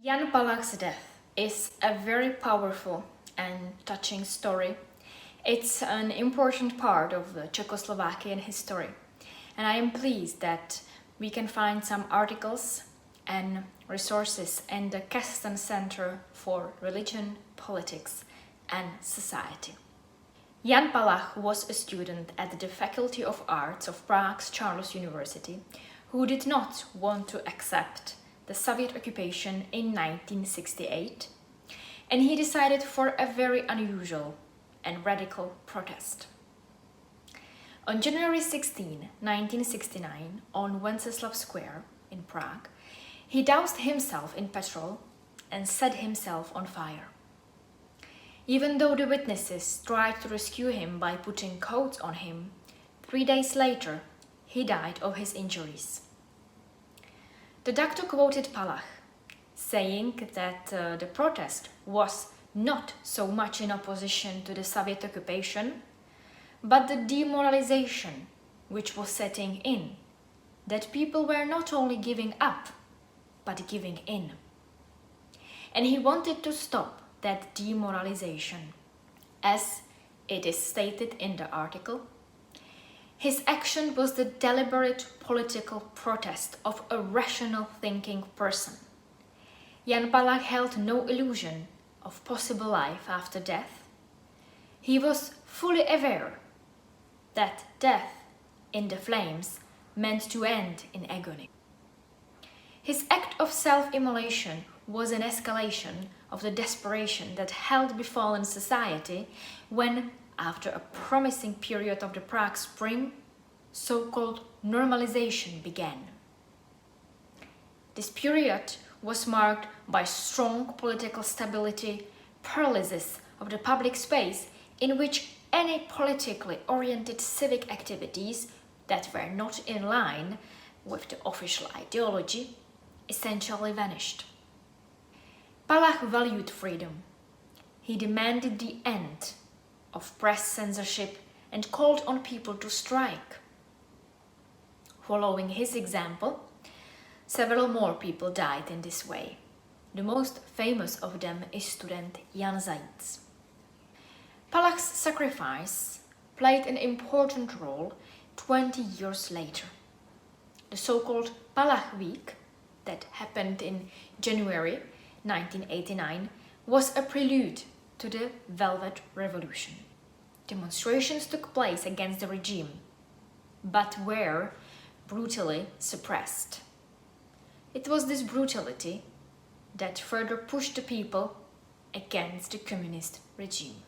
Jan Palach's death is a very powerful and touching story. It's an important part of the Czechoslovakian history, and I am pleased that we can find some articles and resources in the Kasten Center for Religion, Politics and Society. Jan Palach was a student at the Faculty of Arts of Prague's Charles University who did not want to accept the Soviet occupation in 1968, and he decided for a very unusual and radical protest. On January 16, 1969, on Wenceslav Square in Prague, he doused himself in petrol and set himself on fire. Even though the witnesses tried to rescue him by putting coats on him, 3 days later he died of his injuries. The doctor quoted Palach, saying that the protest was not so much in opposition to the Soviet occupation, but the demoralization which was setting in, that people were not only giving up, but giving in. And he wanted to stop that demoralization. As it is stated in the article, his action was the deliberate political protest of a rational thinking person. Jan Palach held no illusion of possible life after death. He was fully aware that death in the flames meant to end in agony. His act of self-immolation was an escalation of the desperation that held befallen society when, after a promising period of the Prague Spring, so-called normalization began. This period was marked by strong political stability, paralysis of the public space in which any politically oriented civic activities that were not in line with the official ideology essentially vanished. Palach valued freedom. He demanded the end of press censorship and called on people to strike. Following his example, several more people died in this way. The most famous of them is student Jan Zajíc. Palach's sacrifice played an important role 20 years later. The so-called Palach Week that happened in January 1989 was a prelude to the Velvet Revolution. Demonstrations took place against the regime, but were brutally suppressed. It was this brutality that further pushed the people against the communist regime.